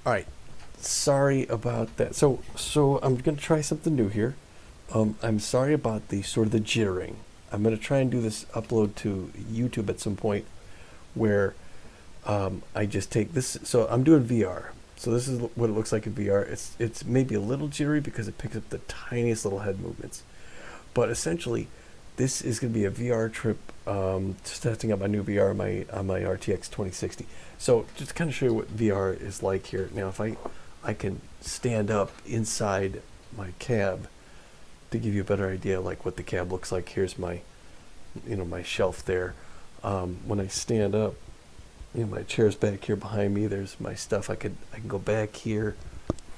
Alright, sorry about that. So I'm going to try something new here. I'm sorry about the sort of the jittering. I'm going to try and do this upload to YouTube at some point where I just take this. So I'm doing VR. So this is what it looks like in VR. It's maybe a little jittery because it picks up the tiniest little head movements. But essentially, this is going to be a VR trip, just testing out my new VR on my RTX 2060. So just to kind of show you what VR is like here. Now, if I can stand up inside my cab to give you a better idea like what the cab looks like. Here's my, my shelf there. When I stand up, my chair's back here behind me. There's my stuff. I can go back here,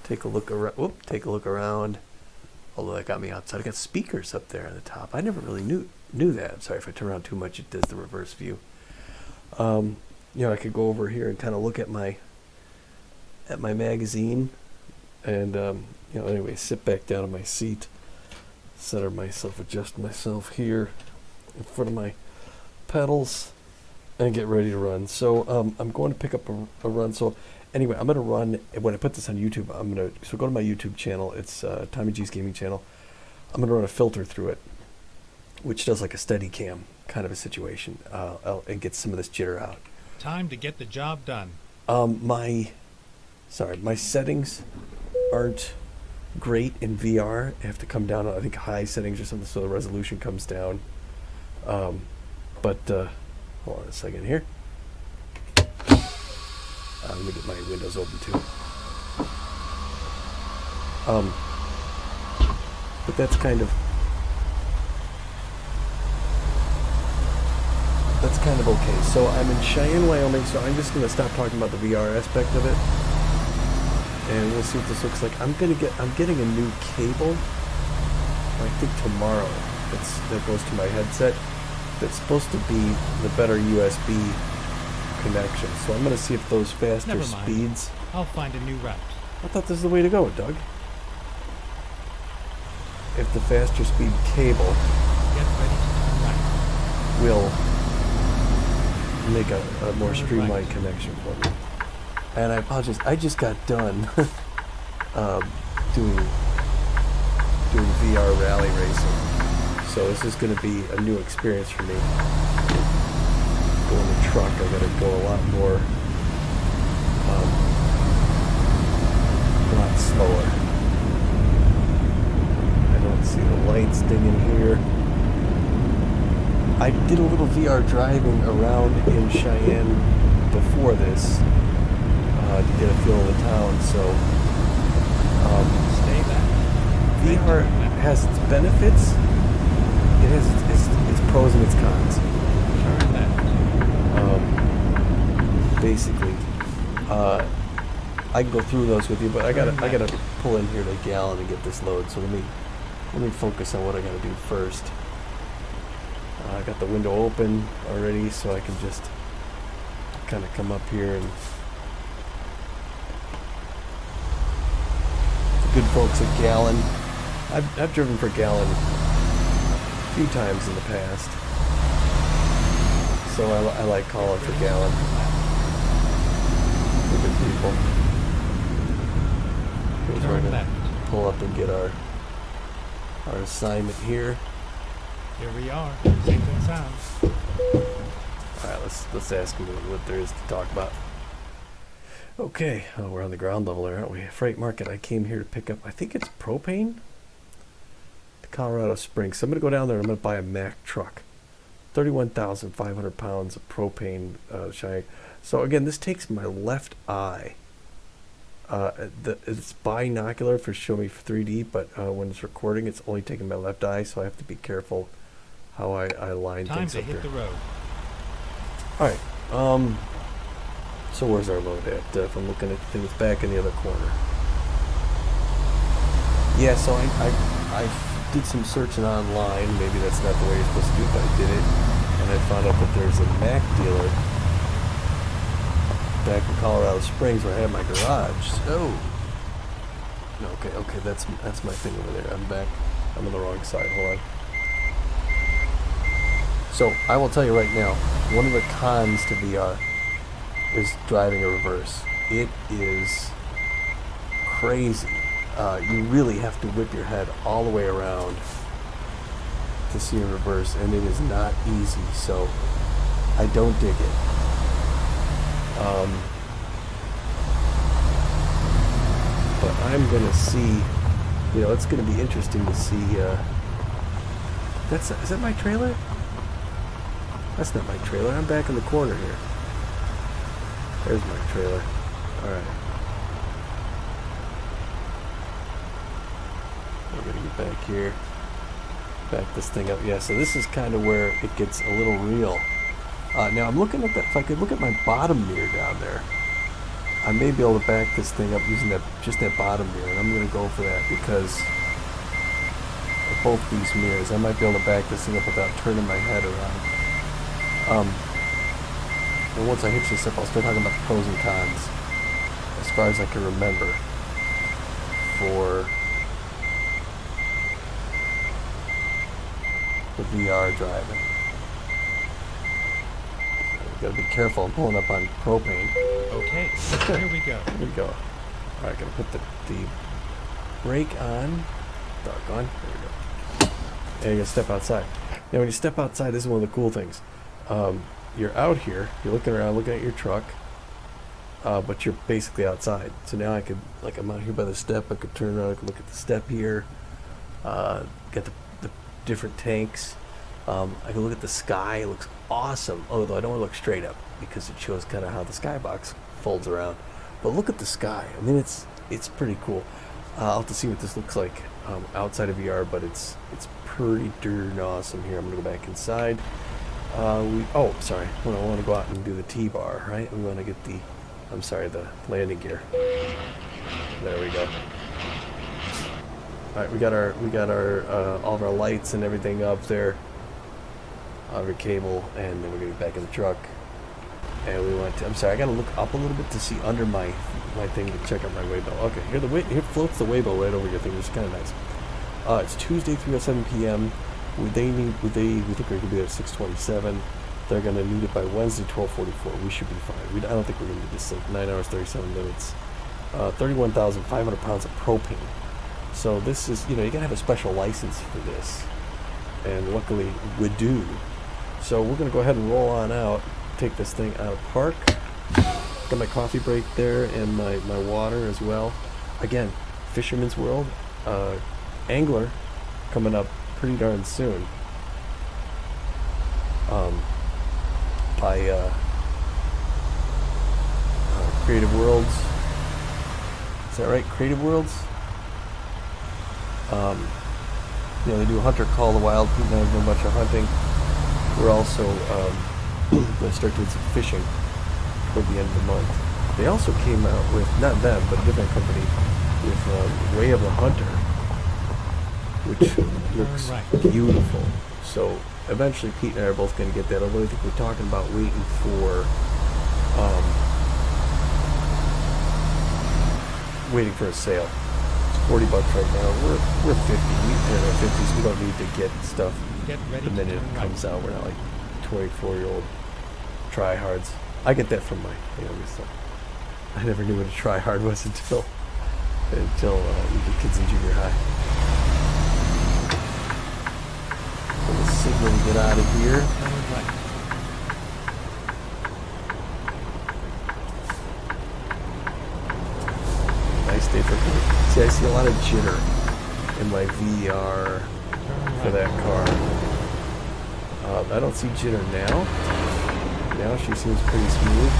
take a look around. Although that got me outside. I got speakers up there on the top. I never really knew that. I'm sorry if I turn around too much. It does the reverse view. I could go over here and kind of look at my magazine, and anyway, sit back down in my seat, center myself, adjust myself here in front of my pedals, and get ready to run. So I'm going to pick up a run. So anyway, I'm going to run. When I put this on YouTube, so go to my YouTube channel. It's Tommy G's Gaming channel. I'm going to run a filter through it, which does like a steady cam kind of a situation, and get some of this jitter out. Time to get the job done. My settings aren't great in VR. I have to come down, I think, high settings or something, so the resolution comes down. But hold on a second here. Let me get my windows open too. But that's kind of okay. So I'm in Cheyenne, Wyoming, so I'm just going to stop talking about the VR aspect of it. And we'll see what this looks like. I'm getting a new cable, I think tomorrow, that goes to my headset. That's supposed to be the better USB connection. So I'm going to see if those faster speeds. I'll find a new route. I thought this is the way to go, Doug. If the faster speed cable will make a more streamlined connection for me. And I apologize, I just got done doing VR rally racing. So this is going to be a new experience for me. Going the truck, I got to go a lot slower. I don't see the lights dinging here. I did a little VR driving around in Cheyenne before this to get a feel of the town. So Stay back. VR has its benefits. It has its pros and its cons. Turn left. Basically, I can go through those with you, but I gotta pull in here to Gallon and get this load. So let me focus on what I gotta do first. I got the window open already, so I can just kind of come up here, and the good folks at Gallon. I've driven for Gallon a few times in the past, so I like calling for Gallon. They're good people. Here's where we're gonna pull up and get our assignment here. Here we are. Safe and sound. All right, let's ask them what there is to talk about. Okay, we're on the ground level there, aren't we? Freight market. I came here to pick up, I think it's propane to Colorado Springs. So I'm going to go down there and I'm going to buy a Mack truck. 31,500 pounds of propane, Cheyenne. So again, this takes my left eye. It's binocular for show me 3D, but when it's recording, it's only taking my left eye, so I have to be careful how I line Time things to up hit here. the road. All right. So where's our load at? If I'm looking at things back in the other corner. Yeah. So I did some searching online. Maybe that's not the way you're supposed to do it, but I did it, and I found out that there's a Mack dealer back in Colorado Springs where I have my garage. So, okay, that's my thing over there. I'm back. I'm on the wrong side. Hold on. So I will tell you right now, one of the cons to VR is driving a reverse. It is crazy. You really have to whip your head all the way around to see in reverse, and it is not easy, so I don't dig it. But I'm gonna see, it's gonna be interesting to see, is that my trailer? That's not my trailer. I'm back in the corner here. There's my trailer. Alright. We're gonna get back here. Back this thing up. Yeah, so this is kind of where it gets a little real. Now I'm looking at that. If I could look at my bottom mirror down there, I may be able to back this thing up using just that bottom mirror, and I'm gonna go for that because of both these mirrors. I might be able to back this thing up without turning my head around. And once I hitch this up, I'll start talking about the pros and cons, as far as I can remember, for the VR driving. Gotta be careful. I'm pulling up on propane. Okay, here we go. Here we go. Alright, gotta put the brake on. Doggone. There we go. And you gotta step outside. Now when you step outside, this is one of the cool things. You're out here, you're looking around, looking at your truck, but you're basically outside. So now I could, I'm out here by the step, I could turn around, I could look at the step here, get the different tanks. I can look at the sky. It looks awesome, although I don't want to look straight up because it shows kind of how the skybox folds around. But look at the sky. I mean, it's pretty cool. I'll have to see what this looks like outside of VR, but it's pretty darn awesome here. I'm gonna go back inside. Sorry. I want to go out and do the T-bar, right? We want to get the landing gear. There we go. All right, we got our all of our lights and everything up there. Our cable, and then we're gonna get back in the truck. And we want to. I'm sorry, I gotta look up a little bit to see under my thing to check out my waybill. Okay, here floats the waybill right over your thing, which is kind of nice. It's Tuesday, 3:07 p.m. We think we're gonna be there at 6:27. They're gonna need it by Wednesday, 12:44. We should be fine. I don't think we're gonna need this 9 hours, 37 minutes. 31,500 pounds of propane. So this is, you gotta have a special license for this, and luckily we do. So we're gonna go ahead and roll on out, take this thing out of park. Got my coffee break there and my water as well. Again, Fisherman's World, Angler coming up pretty darn soon. By Creative Worlds. Is that right? Creative Worlds? They do Hunter Call the Wild. Pete and I have done a bunch of hunting. We're also going to start doing some fishing toward the end of the month. They also came out with, not them, but a different company, with Way of the Hunter, which looks beautiful. So eventually Pete and I are both going to get that, although I think we're talking about waiting for a sale. $40 right now. We're 50. We're in our 50s. We don't need to get stuff the minute it comes out. We're not like 24-year-old tryhards. I get that from my youngest son. I never knew what a tryhard was until you get kids in junior high. So the signal to get out of here. Nice day for me. See, I see a lot of jitter in my VR for that car. I don't see jitter now. Now she seems pretty smooth,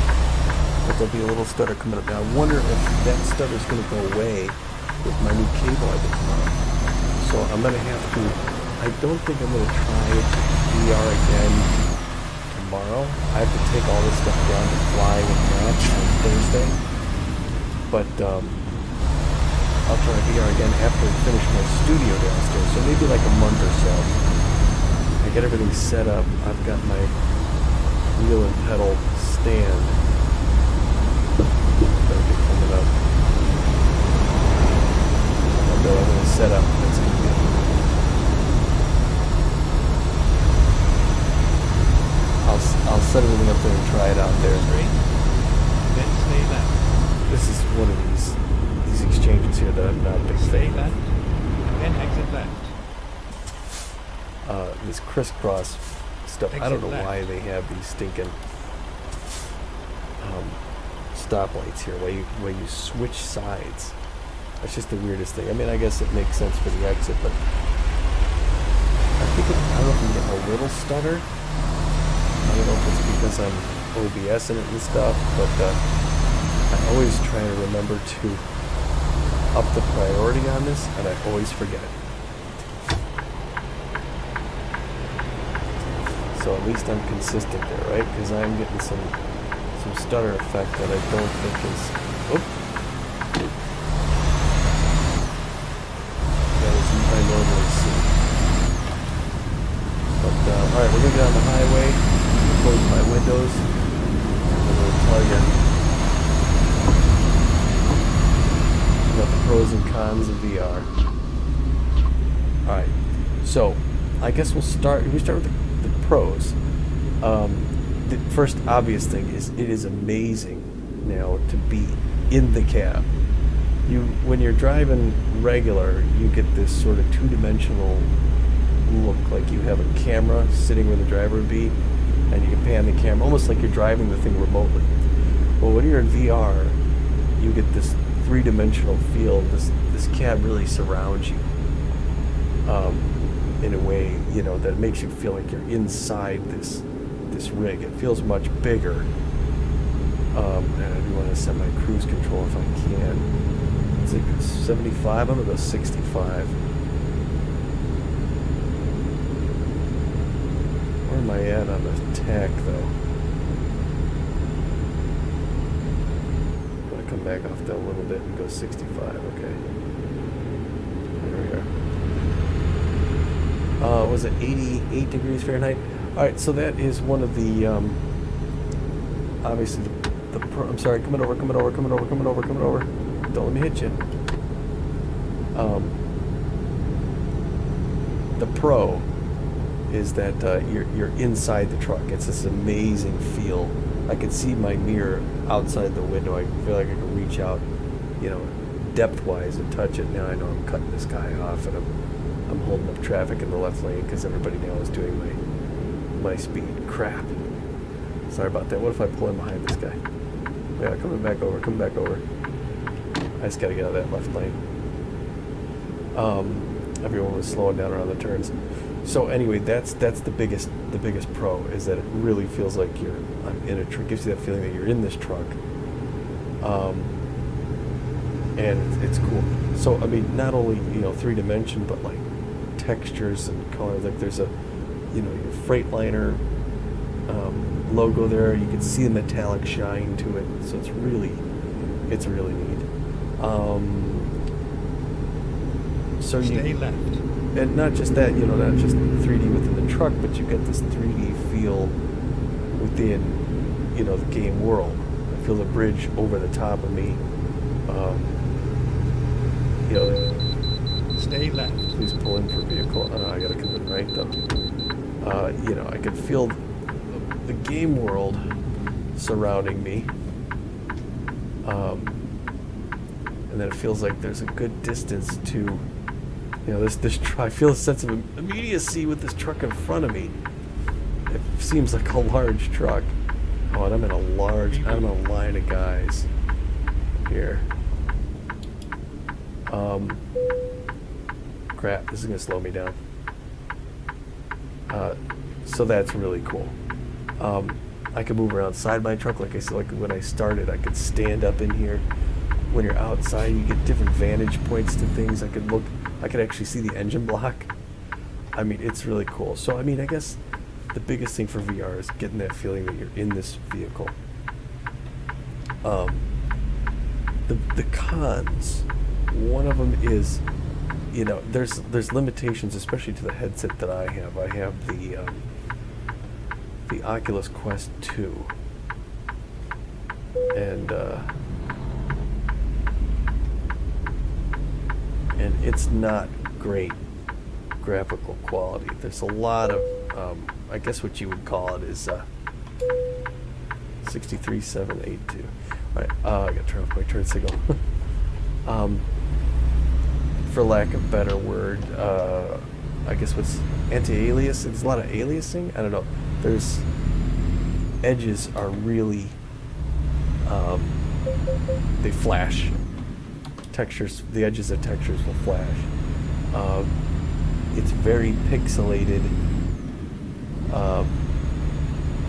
but there'll be a little stutter coming up. Now I wonder if that stutter is going to go away with my new cable I put on. So I'm going to have to. I don't think I'm going to try VR again tomorrow. I have to take all this stuff down to fly with Matt on Thursday, but I'll try VR again after I finish my studio downstairs. So maybe like a month or so. I get everything set up. I've got my wheel and pedal stand. That'll be coming up. I'll go everything set up. That's going to be it. I'll set everything up there and try it out there. Straight, then stay left. This is one of these exchanges not a big Stay fan. left, then exit left. This crisscross stuff. I don't know Exit left. why they have these stinking stoplights here. Why you switch sides? That's just the weirdest thing. I mean, I guess it makes sense for the exit, but I don't know if I'm getting a little stutter. I don't know if it's because I'm OBSing it and stuff, but I always try to remember to up the priority on this, and I always forget it. So at least I'm consistent there, right? Because I'm getting some stutter effect that I don't think is... Oh! That is I normally see. But, alright, we're going to get on the highway, close my windows, and we'll tell you about the pros and cons of VR. Alright, so I guess we start with the pros. The first obvious thing is it is amazing now to be in the cab. When you're driving regular, you get this sort of two-dimensional look, like you have a camera sitting where the driver would be, and you can pan the camera, almost like you're driving the thing remotely. Well, when you're in VR, you get this three-dimensional feel. This cab really surrounds you in a way, that makes you feel like you're inside this rig. It feels much bigger. And I do want to set my cruise control if I can. It's like 75. I'm gonna go 65. Where am I at on the tack, though? I'm gonna come back off that a little bit and go 65. Okay. There we are. Was it 88 degrees Fahrenheit? All right, so that is one of the obviously I'm sorry, coming over. Don't let me hit you. The pro is that you're inside the truck. It's this amazing feel. I can see my mirror outside the window. I feel like I can reach out, depth-wise and touch it. Now I know I'm cutting this guy off, and I'm holding up traffic in the left lane because everybody now is doing my speed. Crap. Sorry about that. What if I pull in behind this guy? Yeah, coming back over. I just got to get out of that left lane. Everyone was slowing down around the turns. So anyway, that's the biggest pro, is that it really feels like I'm in a truck. Gives you that feeling that you're in this truck. And it's cool. So I mean, not only three dimension, but like textures and colors. Like there's a your Freightliner logo there. You can see the metallic shine to it. So it's really neat. So Stay left. And not just that, not just 3D within the truck, but you get this 3D feel within, the game world. I feel the bridge over the top of me. Stay left. Please pull in for vehicle. I gotta come in right though. I could feel the game world surrounding me. And then it feels like there's a good distance to, I feel a sense of immediacy with this truck in front of me. It seems like a large truck. Oh, and I'm in a line of guys here. Crap, this is gonna slow me down. So that's really cool. I can move around side my truck, like I said, like when I started, I could stand up in here. When you're outside, you get different vantage points to things. I could actually see the engine block. I mean, it's really cool. So, I mean, I guess the biggest thing for VR is getting that feeling that you're in this vehicle. The cons, one of them is, there's limitations, especially to the headset that I have. I have the Oculus Quest 2, and it's not great graphical quality. There's a lot of, I guess what you would call it is 63782. All right, I got to turn off my turn signal. for lack of a better word, I guess what's anti-alias. There's a lot of aliasing. I don't know. There's edges are really they flash. Textures, the edges of textures will flash. It's very pixelated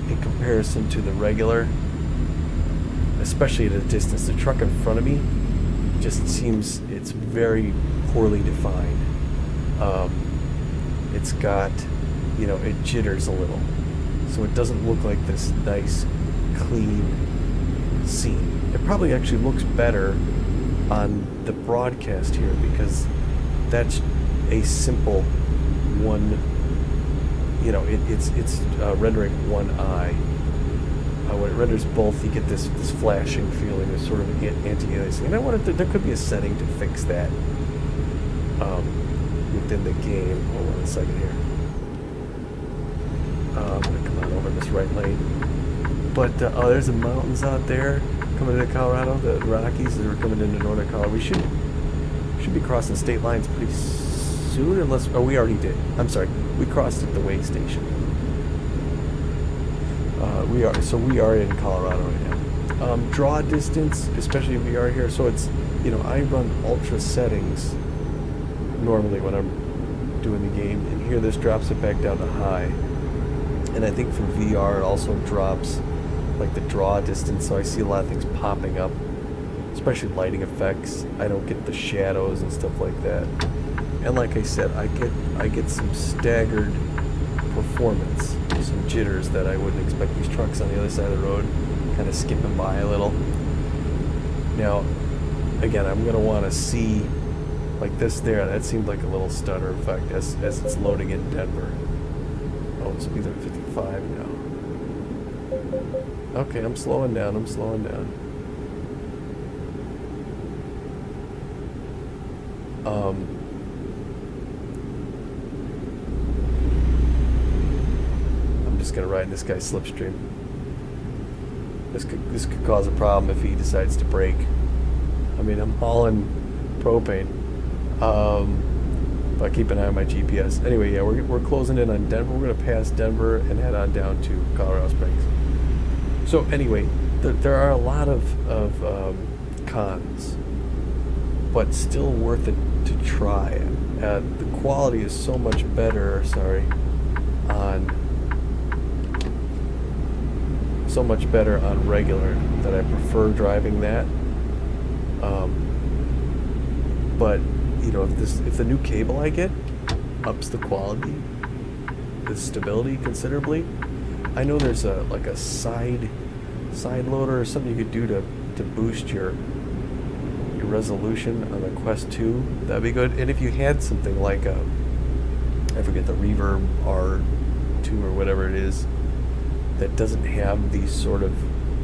in comparison to the regular, especially at a distance. The truck in front of me just seems it's very poorly defined. It's got, it jitters a little, so it doesn't look like this nice, clean scene. It probably actually looks better on the broadcast here because that's a simple one. It's rendering one eye. When it renders both, you get this flashing feeling, this sort of anti-aliasing. And I wonder if there could be a setting to fix that within the game. Hold on a second here. I'm going to come on over this right lane. But, there's the mountains out there coming into Colorado, the Rockies that are coming into northern Colorado. We should be crossing state lines pretty soon, unless, we already did. I'm sorry, we crossed at the way station. We are in Colorado right now. Draw distance, especially in VR here, so it's, I run ultra settings normally when I'm doing the game, and here this drops it back down to high. And I think for VR it also drops like the draw distance, so I see a lot of things popping up, especially lighting effects. I don't get the shadows and stuff like that. And like I said, I get some staggered performance, some jitters that I wouldn't expect. These trucks on the other side of the road kind of skipping by a little. Now, again, I'm gonna want to see like this there. That seemed like a little stutter effect as it's loading in Denver. Oh, the speed's at 55 now. Okay, I'm slowing down. I'm just gonna ride in this guy's slipstream. This could cause a problem if he decides to brake. I mean, I'm hauling propane, but keep an eye on my GPS. Anyway, yeah, we're closing in on Denver. We're gonna pass Denver and head on down to Colorado Springs. So anyway, there are a lot of cons, but still worth it to try it. The quality is so much better. On regular that I prefer driving that. But if the new cable I get ups the quality, the stability considerably. I know there's a side loader or something you could do to boost your resolution on the Quest 2. That'd be good. And if you had something like I forget the Reverb R2 or whatever it is, that doesn't have these sort of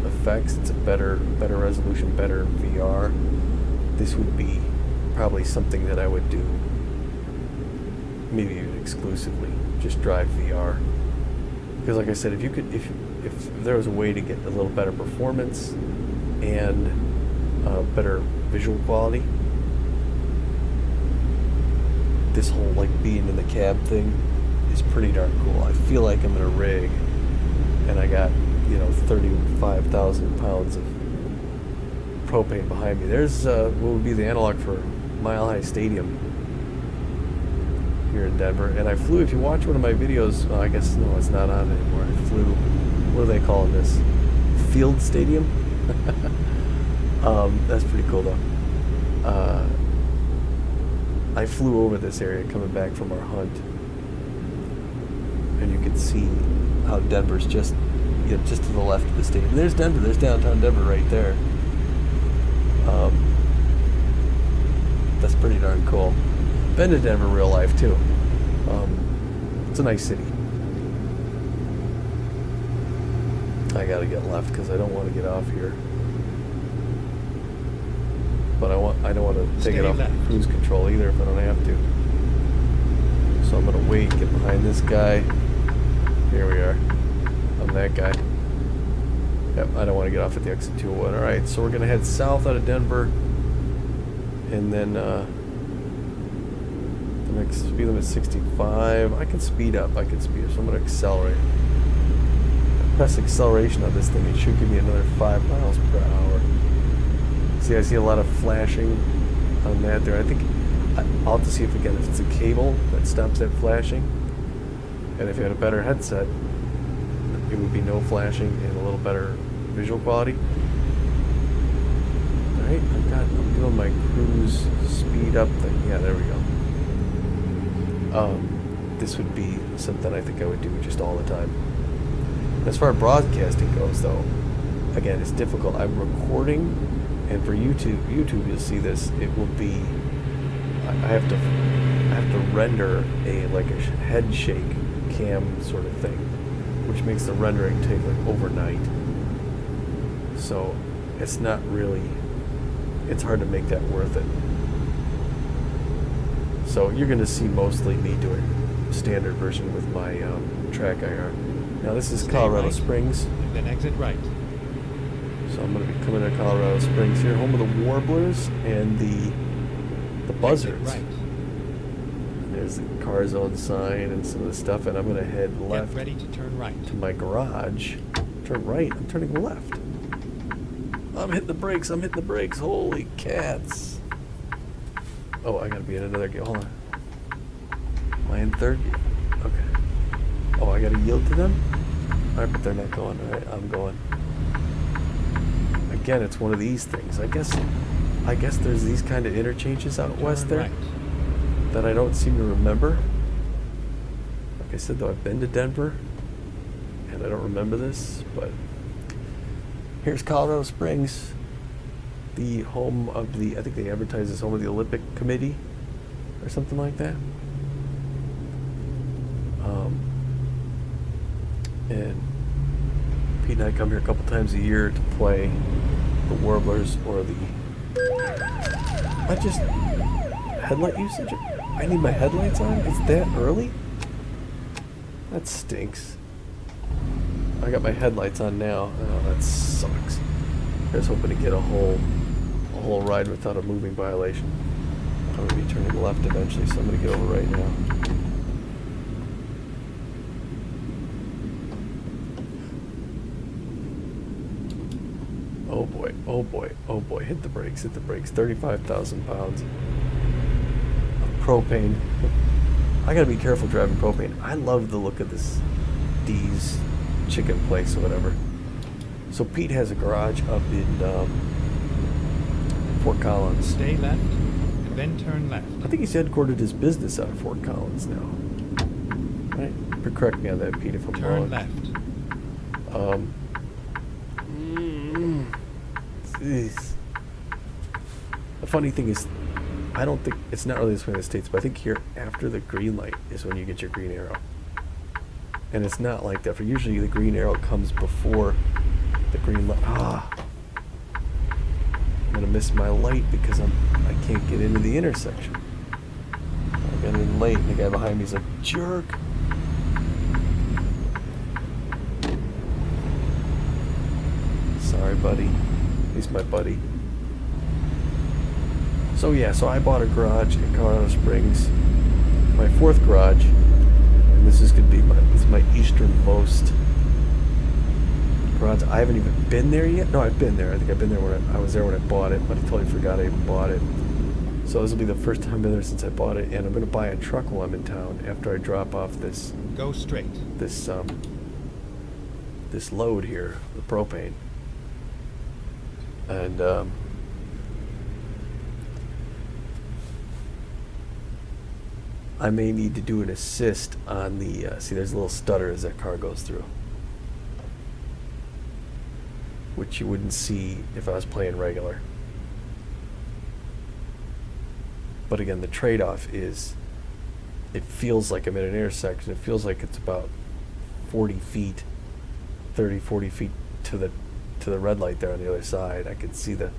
effects, it's a better resolution, better VR. This would be probably something that I would do, maybe even exclusively, just drive VR. Because like I said, if there was a way to get a little better performance and better visual quality, this whole like being in the cab thing is pretty darn cool. I feel like I'm in a rig and I got 35,000 pounds of propane behind me. There's what would be the analog for Mile High Stadium here in Denver. And I flew, if you watch one of my videos, I guess, no, it's not on anymore. I flew, what are they calling this? Field Stadium? That's pretty cool though. I flew over this area coming back from our hunt. And you can see how Denver's just to the left of the stadium. There's Denver, there's downtown Denver right there. That's pretty darn cool. Been to Denver real life too. It's a nice city. I gotta get left because I don't want to get off here. But I don't want to take it off cruise control either if I don't have to. So I'm gonna wait, get behind this guy. Here we are. I'm that guy. Yep, I don't want to get off at the exit 201. Alright, so we're gonna head south out of Denver and then Next speed limit 65. I can speed up. So I'm going to accelerate. Press acceleration on this thing. It should give me another 5 miles per hour. See, I see a lot of flashing on that there. I think I'll have to see if it's a cable that stops that flashing. And if you had a better headset, it would be no flashing and a little better visual quality. Alright, I'm doing my cruise speed up thing. Yeah, there we go. This would be something I think I would do just all the time. As far as broadcasting goes, though, again, it's difficult. I'm recording, and for YouTube, you'll see this. It will be. I have to render a head shake cam sort of thing, which makes the rendering take overnight. So it's not really. It's hard to make that worth it. So you're going to see mostly me doing standard version with my track IR. Now this is Stay Colorado right, Springs. and then exit right. So I'm going to be coming to Colorado Springs here, home of the warblers and the buzzards. Exit right. There's the car zone sign and some of the stuff, and I'm going to head left. Get ready to turn right. To my garage. Turn right. I'm turning left. I'm hitting the brakes. Holy cats. Oh, I got to be in another gear. Hold on. Am I in third gear? Okay. Oh, I got to yield to them? Alright, but they're not going. Alright, I'm going. Again, it's one of these things. I guess there's these kind of interchanges out west there that I don't seem to remember. Like I said, though, I've been to Denver, and I don't remember this, but here's Colorado Springs, the home of I think they advertise as home of the Olympic Committee, or something like that. And Pete and I come here a couple times a year to play the warblers or the... Headlight usage? I need my headlights on? It's that early? That stinks. I got my headlights on now. Oh, that sucks. I was hoping to get a whole ride without a moving violation. I'm going to be turning left eventually, so I'm going to get over right now. Oh boy, oh boy, oh boy. Hit the brakes. 35,000 pounds of propane. I gotta be careful driving propane. I love the look of this D's chicken place or whatever. So Pete has a garage up in Fort Collins. Stay left, and then turn left. I think he's headquartered his business out of Fort Collins now. Right? Correct me on that, Pete, if I'm wrong. Turn left. The funny thing is, I don't think it's not really this way in the States, but I think here after the green light is when you get your green arrow. And it's not like that. For usually the green arrow comes before the green light. I'm gonna miss my light because I can't get into the intersection. I got in late and the guy behind me is a jerk. Sorry, buddy. He's my buddy. So yeah, so I bought a garage in Colorado Springs, my fourth garage, and this is gonna be my easternmost garage. I haven't even been there yet. No, I've been there. I think I've been there when I was there when I bought it, but I totally forgot I even bought it. So this will be the first time I've been there since I bought it, and I'm gonna buy a truck while I'm in town after I drop off this. Go straight. This load here, the propane. And I may need to do an assist on the see there's a little stutter as that car goes through, which you wouldn't see if I was playing regular. But again, the trade-off is it feels like I'm at an intersection. It feels like it's about 40 feet 40 feet to the red light there on the other side. I can see the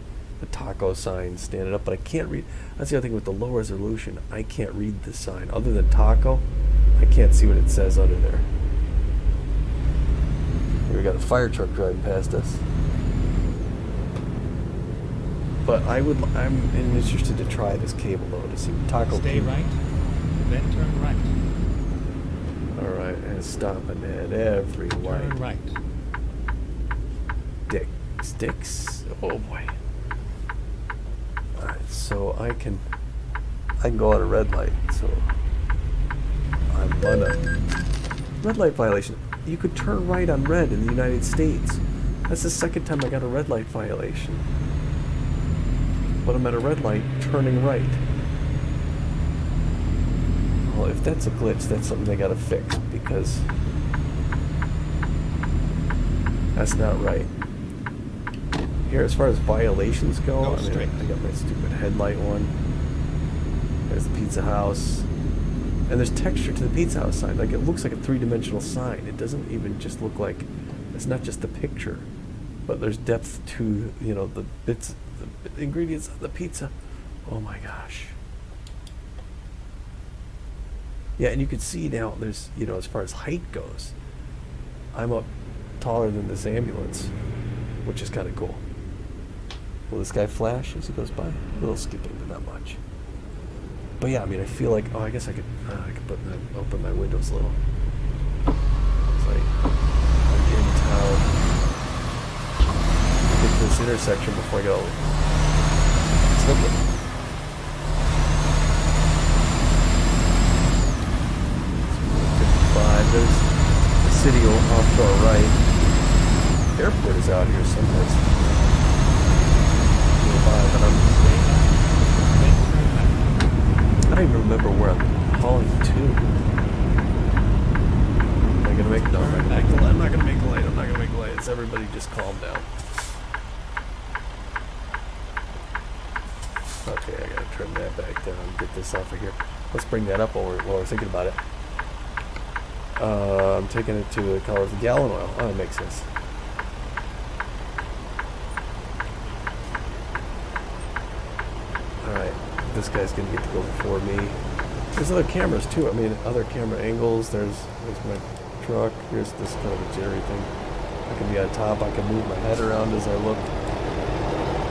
taco sign standing up, but I can't read. That's the other thing with the low resolution. I can't read the sign. Other than taco, I can't see what it says under there. Here we got a fire truck driving past us. But I'm interested to try this cable though to see what taco. Stay right, Then turn right. Alright, and stopping at every light. Turn right. Sticks. Oh boy. Alright, so I can go at a red light, so I'm gonna red light violation. You could turn right on red in the United States. That's the second time I got a red light violation. But I'm at a red light turning right. Well, if that's a glitch, that's something they gotta fix, because that's not right. Here, as far as violations go, Go straight. I got my stupid headlight one. There's the Pizza House. And there's texture to the Pizza House sign. Like, it looks like a three-dimensional sign. It doesn't even just look like, it's not just the picture, but there's depth to, you know, the bits, the ingredients of the pizza. Oh my gosh. Yeah, and you can see now, there's, you know, as far as height goes, I'm up taller than this ambulance, which is kind of cool. Will this guy flash as he goes by? A little skipping, but not much. But yeah, I mean, I feel like, oh, I guess I could open my windows a little. It's like, I'm in town. Get to this intersection before I go. Let's look at it. 55, there's the city off to our right. Airport is out here someplace. Nearby, but Then turn left. I don't even remember where I'm calling to. Am I gonna make? No, I'm not gonna make the light. I'm not gonna make the light. I'm not gonna make the light. It's everybody just calm down. Okay, I gotta turn that back down. Get this off of here. Let's bring that up while we're thinking about it. I'm taking it to the color of the gallon oil. Oh, that makes sense. Alright, this guy's gonna get to go before me. There's other cameras too. I mean, other camera angles. There's my truck. Here's this kind of a jittery thing. I can be on top. I can move my head around as I look.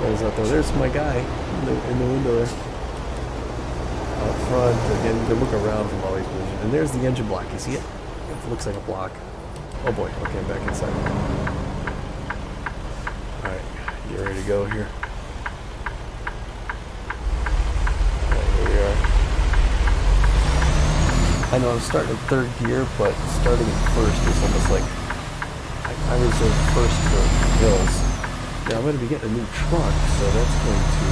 There's out there. There's my guy in the window there. Out front. Again, you can look around from all these positions. And there's the engine block. You see it? It looks like a block. Oh boy. Okay, I'm back inside. Alright, get ready to go here. I know I'm starting in third gear, but starting in first is almost like I reserve first for hills. Now I'm going to be getting a new truck, so that's going to,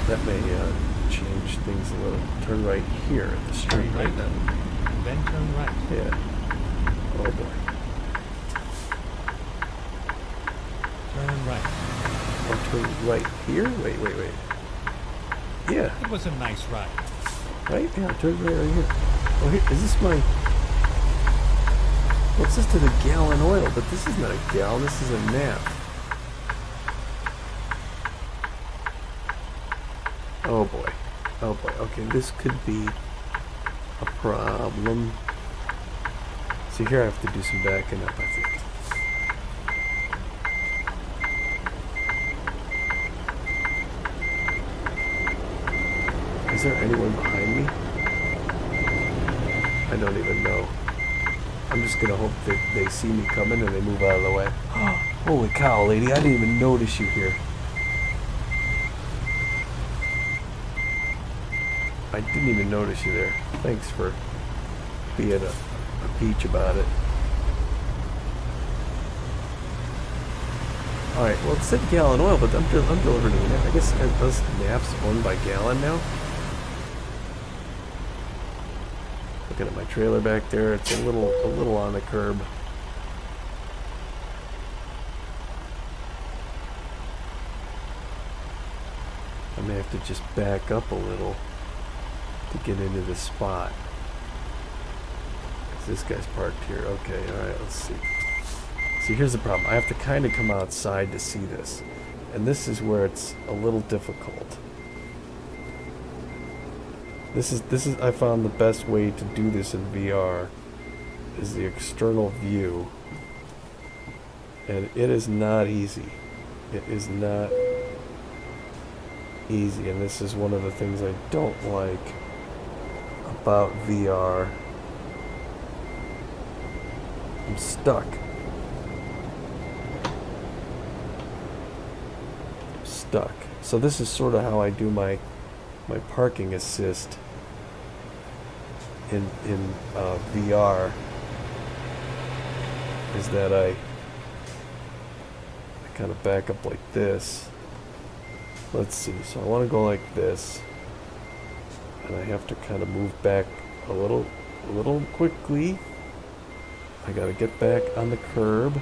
that may change things a little. Turn right here at the street Turn right now. Then turn right. Yeah. Oh boy. Turn right. Oh, turn right here? Wait. Yeah. It was a nice ride. Right? Yeah, turn right here. Oh, here, is this my... What's this to the gallon oil? But this is not a gallon, this is a nap. Oh boy. Oh boy. Okay, this could be a problem. See, here I have to do some backing up, I think. Is there anyone behind me? I don't even know. I'm just gonna hope that they see me coming and they move out of the way. Holy cow, lady, I didn't even notice you here. I didn't even notice you there. Thanks for being a peach about it. Alright, well it said gallon oil, but I'm delivering to the nap. I guess those naps owned by gallon now? Looking at my trailer back there, it's a little on the curb. I may have to just back up a little to get into the spot. 'Cause this guy's parked here. Okay, alright, let's see. See, here's the problem. I have to kind of come outside to see this. And this is where it's a little difficult. This is I found the best way to do this in VR is the external view. And it is not easy. It is not easy, and this is one of the things I don't like about VR. I'm stuck. Stuck. So this is sort of how I do my parking assist in VR. Is that I kind of back up like this. Let's see. So I want to go like this, and I have to kind of move back a little quickly. I got to get back on the curb,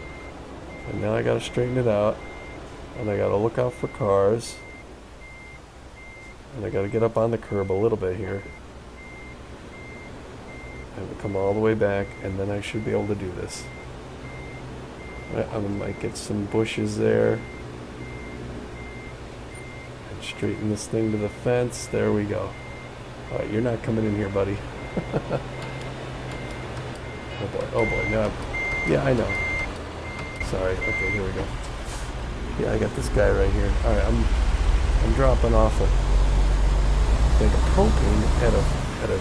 and now I got to straighten it out, and I got to look out for cars, and I got to get up on the curb a little bit here. I have to come all the way back, and then I should be able to do this. I might get some bushes there. And straighten this thing to the fence. There we go. Alright, you're not coming in here, buddy. Oh boy, no. Yeah, I know. Sorry. Okay, here we go. Yeah, I got this guy right here. Alright, I'm dropping off a bag of propane at a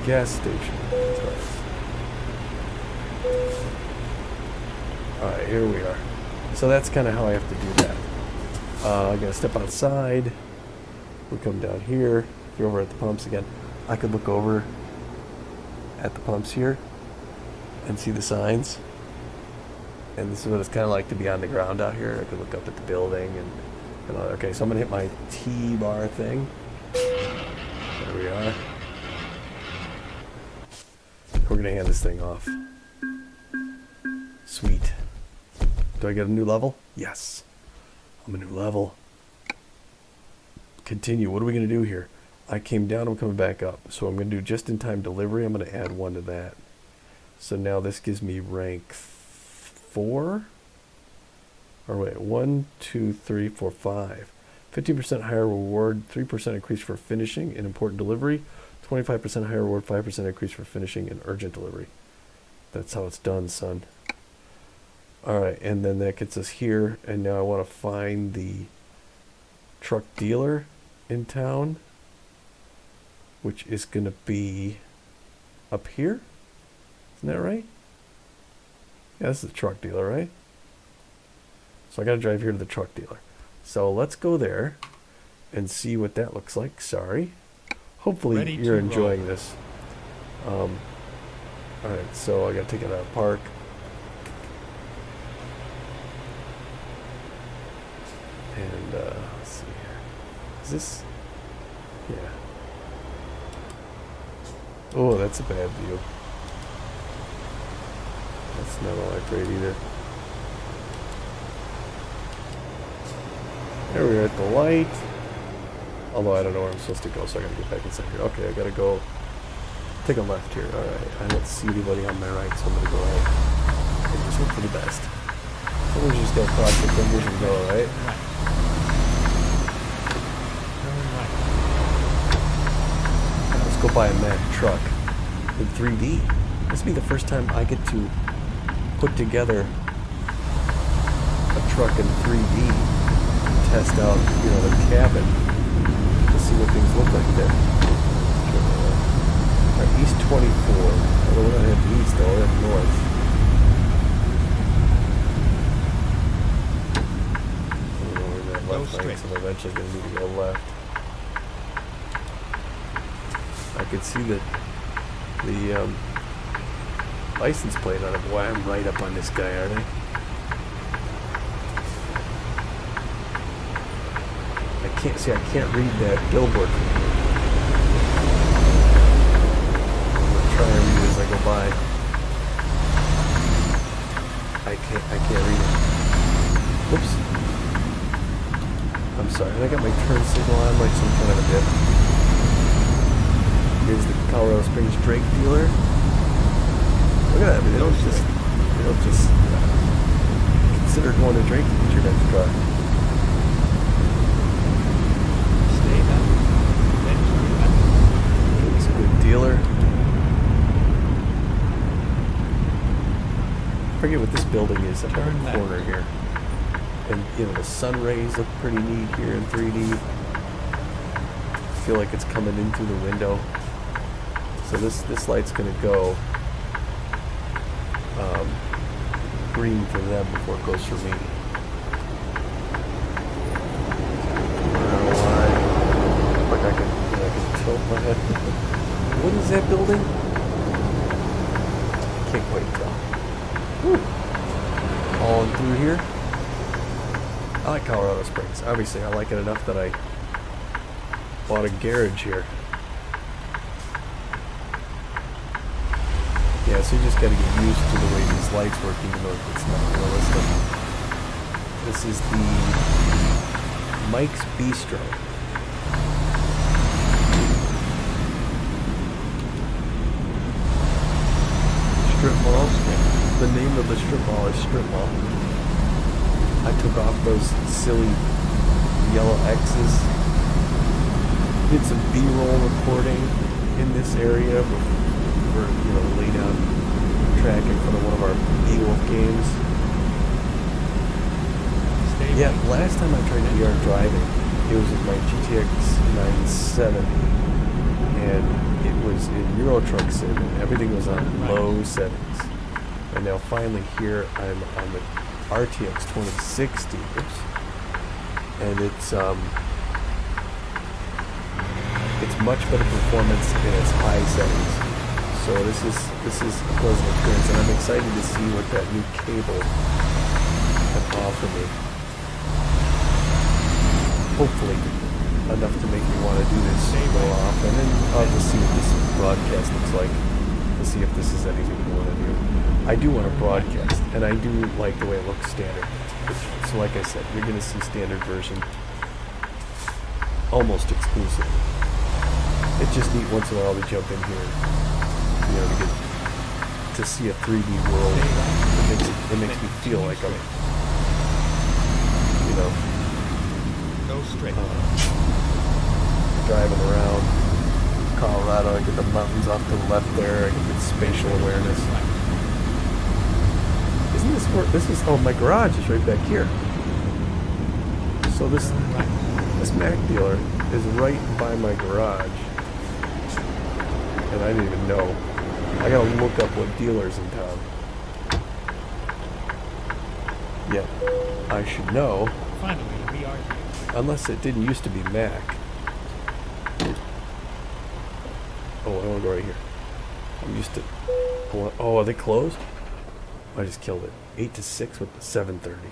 gas station. That's right. Alright, here we are. So that's kind of how I have to do that. I gotta step outside. We come down here. If you're over at the pumps again, I could look over at the pumps here and see the signs. And this is what it's kind of like to be on the ground out here. I could look up at the building and all that. Okay, so I'm gonna hit my T-bar thing. There we are. We're gonna hand this thing off. Sweet. Do I get a new level? Yes. I'm a new level. Continue. What are we going to do here? I came down, I'm coming back up. So I'm going to do just-in-time delivery. I'm going to add 1 to that. So now this gives me rank 4? Or wait, 1, 2, 3, 4, 5. 15% higher reward, 3% increase for finishing an important delivery, 25% higher reward, 5% increase for finishing an urgent delivery. That's how it's done, son. Alright, and then that gets us here, and now I want to find the truck dealer in town, which is going to be up here. Isn't that right? Yeah, this is the truck dealer, right? So I got to drive here to the truck dealer. So let's go there and see what that looks like. Sorry. Hopefully you're enjoying this. Alright, so I got to take it out of park. And let's see here. Is this? Yeah. Oh, that's a bad view. That's not all that great either. There we are at the light. Although I don't know where I'm supposed to go, so I gotta get back inside here. Okay, I gotta go take a left here. Alright, I don't see anybody on my right, so I'm gonna go right. And just hope for the best. Sometimes you just gotta cross your fingers and go, right? Let's go buy a Mack truck in 3D. This will be the first time I get to put together a truck in 3D to test out, you know, the cabin to see what things look like there. Alright, East 24. Although we're not heading east, though, we're heading north. I don't know where that left line, so I'm eventually going to need to go left. I could see that the license plate on it. Boy, I'm right up on this guy, aren't I? I can't read that billboard from here. I'm gonna try and read it as I go by. I can't read it. Whoops. I'm sorry, I got my turn signal on like some kind of a dip. Here's the Colorado Springs Drake dealer. Look at that, they don't just consider going to Drake to get your next car. Stay left, then turn left. He's a good dealer. I forget what this building is up in the corner here. And you know, the sun rays look pretty neat here in 3D. feel like it's coming in through the window. So this light's gonna go green for them before it goes for me. I don't know why. Like I can tilt my head. What is that building? I can't quite tell. Whew. All through here. I like Colorado Springs. Obviously, I like it enough that I bought a garage here. Yeah, so you just gotta get used to the way these lights work, even though it's not realistic. This is the Mike's Bistro. Strip mall. The name of the strip mall is Strip Mall. I took off those silly yellow X's. Did some B-roll recording in this area for laid out track in front of one of our E-Wolf games. Yeah, last time I tried VR driving, it was with my GTX 970, and it was in Euro Truck Sim, and everything was on low settings. And now finally here I'm on the RTX 2060, and it's much better performance in its high settings. So this is a pleasant experience, and I'm excited to see what that new cable can offer me. Hopefully enough to make me want to do this more often, and I'll just see what this broadcast looks like to see if this is anything we want to do. I do want to broadcast, and I do like the way it looks standard. So like I said, you're going to see standard version almost exclusive. It's just neat once in a while to jump in here, to get to see a 3D world. It makes me feel like I'm, Go straight. Driving around Colorado. I get the mountains off to the left there. I get the spatial awareness. Isn't this where my garage is right back here. So this Mac dealer is right by my garage. And I didn't even know. I gotta look up what dealers in town. Yeah, I should know. Finally, we are here. Unless it didn't used to be Mac. Oh, I want to go right here. I'm used to. Oh, are they closed? I just killed it. 8 to 6 with 7:30.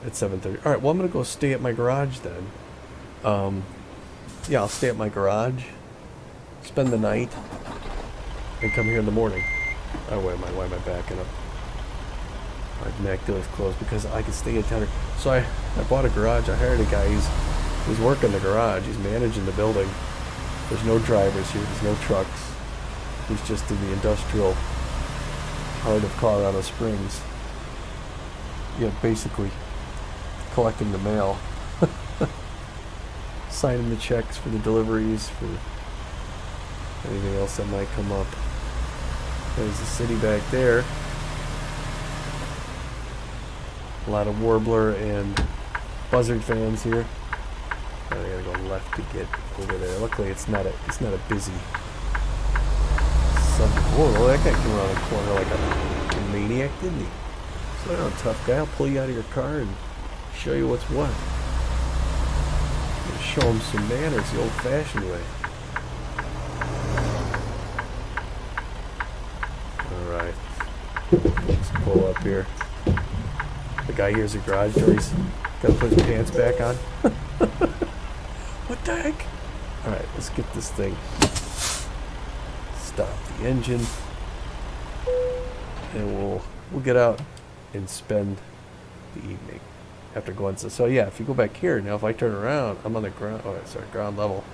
At 7:30. All right. Well, I'm gonna go stay at my garage then. Yeah, I'll stay at my garage, spend the night, and come here in the morning. Oh, why am I backing up? My Mac dealer's closed because I can stay in town. So I bought a garage. I hired a guy. He's working the garage. He's managing the building. There's no drivers here. There's no trucks. He's just in the industrial heart of Colorado Springs. Yeah, basically collecting the mail, signing the checks for the deliveries, for anything else that might come up. There's the city back there. A lot of Warbler and Buzzard fans here. I gotta go left to get over there. Luckily, it's not a busy subject. Whoa, that guy came around the corner like a maniac, didn't he? Slow down, tough guy. I'll pull you out of your car and show you what's what. Show him some manners the old-fashioned way. All right, let's pull up here. The guy here's a garage door. He's got to put his pants back on. What the heck? All right, let's get this thing. Stop the engine, and we'll get out and spend the evening after going. So yeah, if you go back here now, if I turn around, I'm on the ground. Oh, sorry, ground level.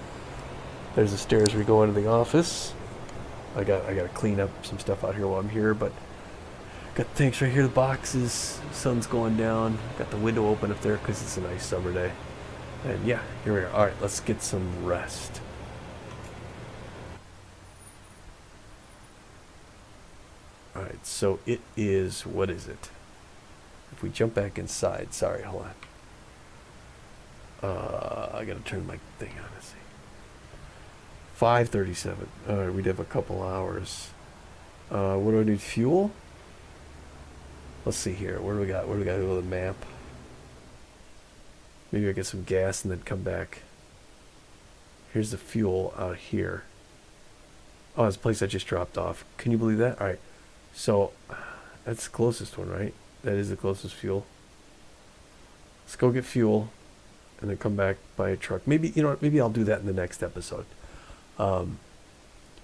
There's the stairs we go into the office. I got to clean up some stuff out here while I'm here, but got the tanks right here, the boxes. Sun's going down. Got the window open up there because it's a nice summer day. And yeah, here we are. All right, let's get some rest. All right, so it is, what is it? If we jump back inside, sorry, hold on. I gotta turn my thing on, let's see. 5:37. All right, we'd have a couple hours. What do I need? Fuel? Let's see here. What do we got? What do we got? Go to the map. Maybe I get some gas and then come back. Here's the fuel out here. Oh, it's a place I just dropped off. Can you believe that? All right. So that's the closest one, right? That is the closest fuel. Let's go get fuel and then come back by a truck. Maybe, you know what? Maybe I'll do that in the next episode. I'll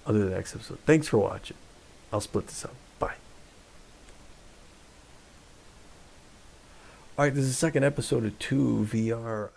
do the next episode. Thanks for watching. I'll split this up. Bye. All right, this is the second episode of 2 VR.